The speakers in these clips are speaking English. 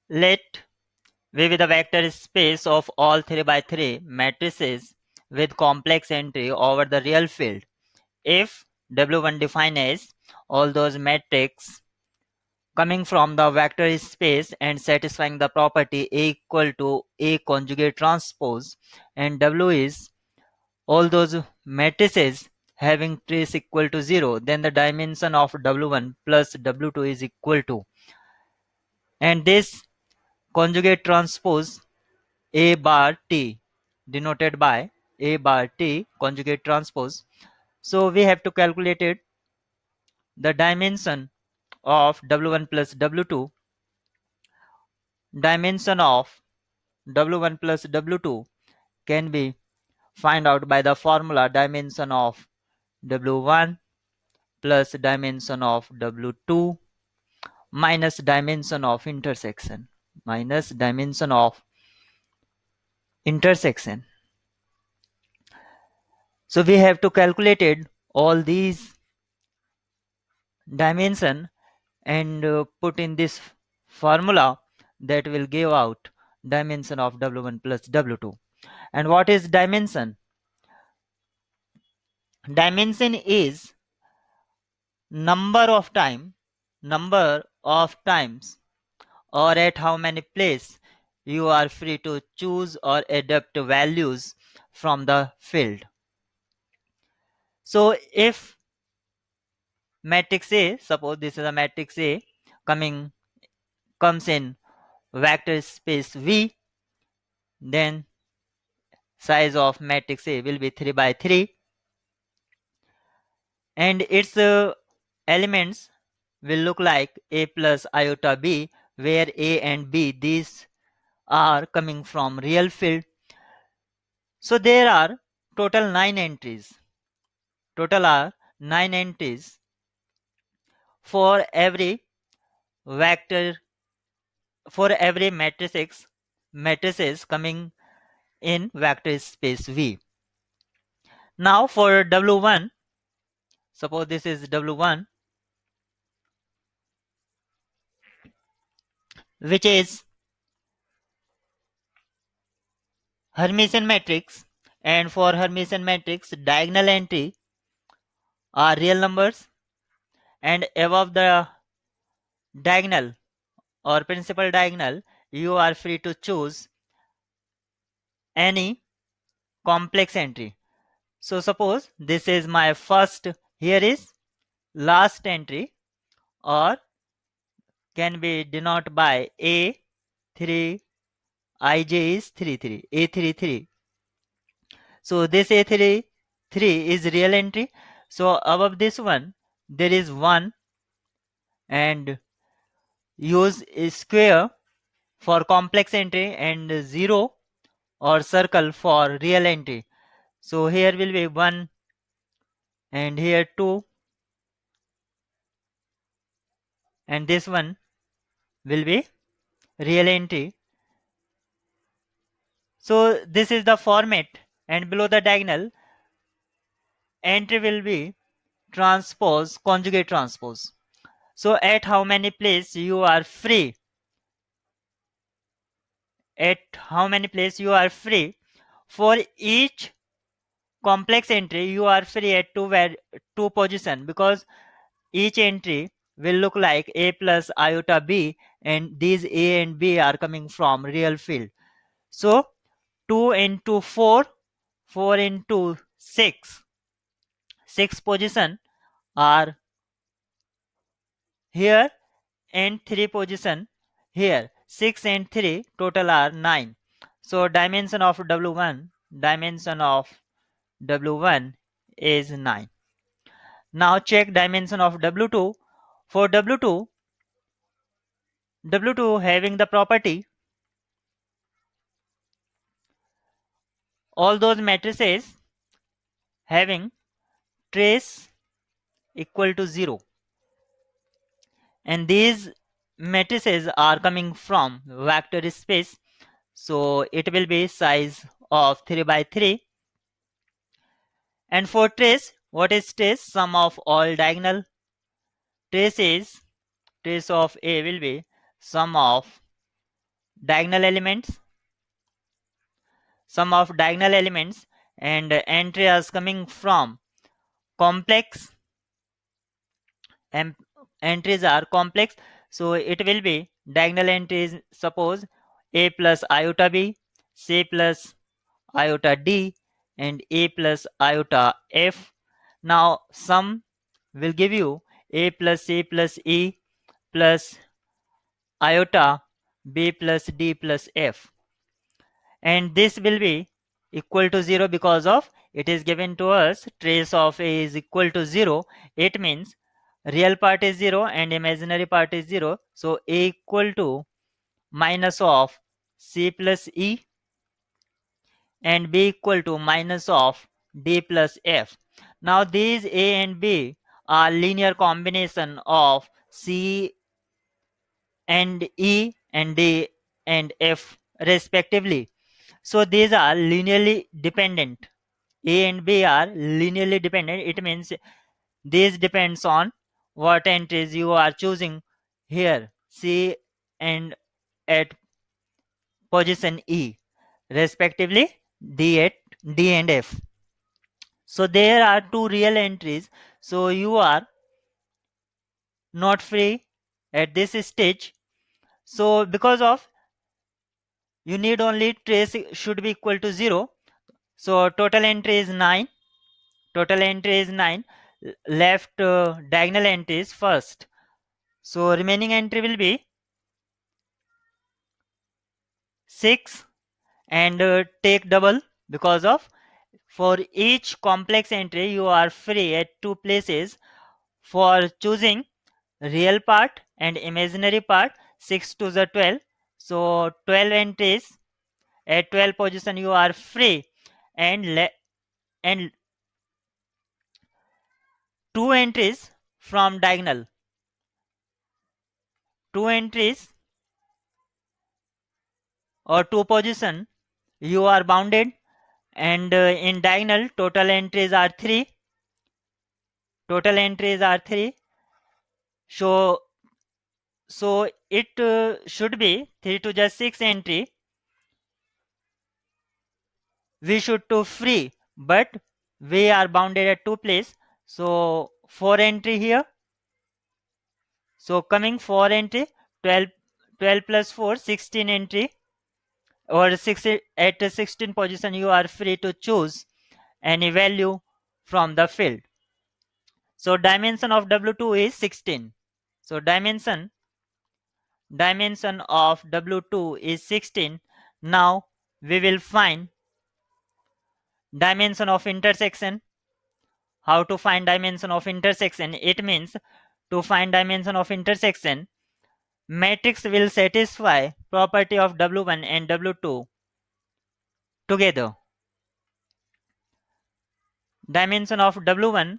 Let V with a vector space of all 3 by 3 matrices with complex entry over the real field. If W1 defines all those matrices coming from the vector space and satisfying the property A equal to A conjugate transpose, and W is all those matrices having trace equal to 0, then the dimension of W1 plus W2 is equal to, and this conjugate transpose A bar T denoted by A bar T conjugate transpose. So we have to calculate it, the dimension of W1 plus W2. Dimension of W1 plus W2 can be find out by the formula dimension of W1 plus dimension of W2 minus dimension of intersection minus dimension of intersection. So we have to calculate it, all these dimension, and put in this formula that will give out dimension of W1 plus W2. And what is dimension? Dimension is number of times or at how many places you are free to choose or adapt values from the field. So if matrix A, suppose this is a matrix A comes in vector space V, then size of matrix A will be 3 by 3, and its elements will look like A plus iota B, where A and B, these are coming from real field. So there are total 9 entries. Total are 9 entries for every vector, for every matrices coming in vector space V. Now for W1, suppose this is W1, which is Hermitian matrix, and for Hermitian matrix diagonal entry are real numbers, and above the diagonal or principal diagonal you are free to choose any complex entry. So suppose this is my first, here is last entry, or can be denoted by A3, ij is 33, A33. So this A33 is real entry. So above this one there is 1, and use a square for complex entry and 0 or circle for real entry. So here will be 1, and here 2, and this one will be real entry. So this is the format, and below the diagonal entry will be transpose, conjugate transpose. So at how many places you are free, at how many places you are free, for each complex entry you are free at two position, because each entry will look like A plus iota B, and these A and B are coming from real field. So 2 into 4, 4 into 6, 6 position are here, and 3 position here. 6 and 3 total are 9. So dimension of W1 is 9. Now check dimension of W2. For W2 having the property all those matrices having trace equal to 0, and these matrices are coming from vector space, so it will be size of 3 by 3. And for trace, what is trace? Sum of all diagonal traces. Trace of A will be sum of diagonal elements, sum of diagonal elements, and entry is coming from complex, and entries are complex, so it will be diagonal entries, suppose a plus iota b, c plus iota d, and a plus iota f. Now sum will give you a plus c plus e plus iota b plus d plus f, and this will be equal to 0 because of it is given to us trace of a is equal to 0. It means real part is 0 and imaginary part is 0, so a equal to minus of c plus e and b equal to minus of d plus f. Now these a and b are linear combination of c and e and d and f respectively, so these are linearly dependent. A and B are linearly dependent. It means this depends on what entries you are choosing here, C and at position E, respectively D and F. So there are two real entries. So you are not free at this stage. So because of you need only trace should be equal to 0. So total entry is 9. Total entry is 9. Left diagonal entries first. So remaining entry will be 6, and take double because of for each complex entry you are free at two places for choosing real part and imaginary part. 6 to the 12, so 12 entries at 12 position you are free, and and two entries from diagonal, two entries or two position you are bounded, and in diagonal total entries are 3. Total entries are 3. So it should be 3 to just 6 entry we should to free, but we are bounded at two place, so 4 entry here. So coming 4 entry, 12, 12 plus 4 16 entry, or 60 at the 16 position you are free to choose any value from the field. So dimension of W2 is 16. So dimension of W2 is 16. Now we will find dimension of intersection. How to find dimension of intersection? It means to find dimension of intersection, matrix will satisfy property of W1 and W2 together. Dimension of W1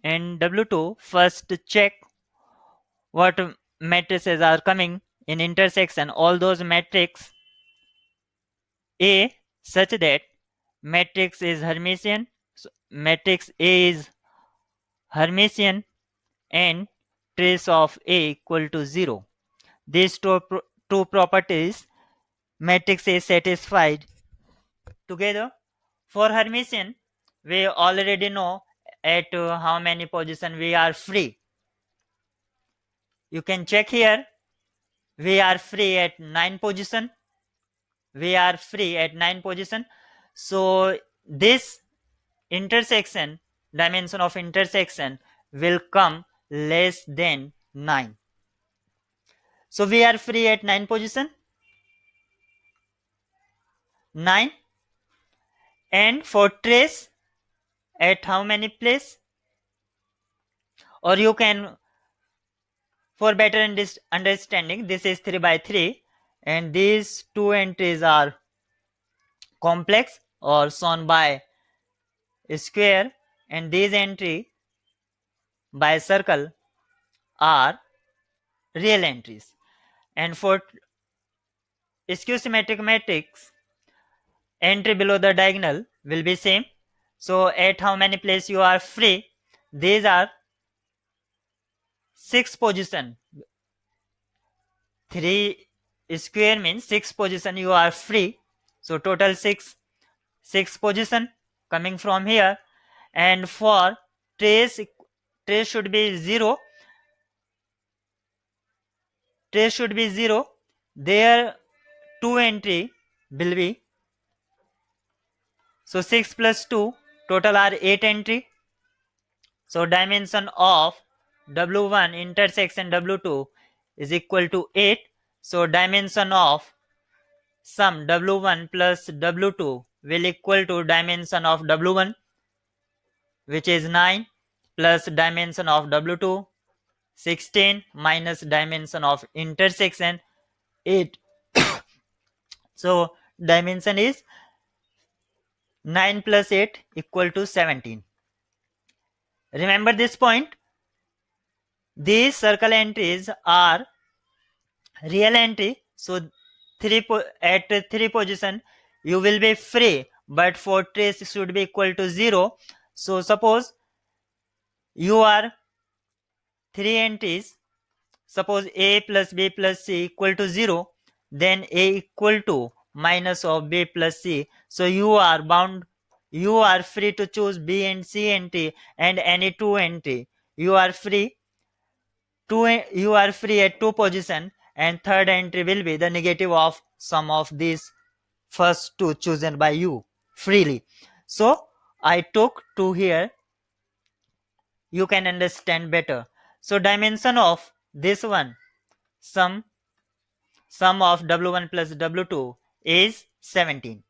and W2, first check what matrices are coming in intersection. All those matrix A such that matrix is Hermitian. So matrix A is Hermitian and trace of A equal to 0. These two properties matrix is satisfied together. For Hermitian, we already know at how many position we are free. You can check here. We are free at 9 position. We are free at 9 position. So this intersection, dimension of intersection will come less than 9. So we are free at 9 position. 9. And for trace at how many place? Or you can, for better understanding, this is 3 by 3 and these two entries are complex or shown by square, and these entry by circle are real entries. And for skew symmetric matrix, entry below the diagonal will be same. So at how many place you are free? These are 6 position. 3 square means 6 position you are free. So total 6 position coming from here. And for trace should be 0. Trace should be 0. There 2 entry will be. So 6 plus 2 total are 8 entry. So dimension of W1 intersection W2 is equal to 8. So dimension of sum W1 plus W2 will equal to dimension of W1, which is 9, plus dimension of W2 16, minus dimension of intersection 8. So dimension is 9 plus 8 equal to 17. Remember this point. These circle entries are real entry. So at 3 position you will be free, but for trace should be equal to 0. So suppose you are 3 entries. Suppose a plus b plus c equal to 0, then a equal to minus of b plus c. So you are free to choose b and c entry and any 2 entry. You are free you are free at 2 position, and third entry will be the negative of some of these first 2 chosen by you freely. So I took 2 here. You can understand better. So dimension of this one, sum of W1 plus W2 is 17.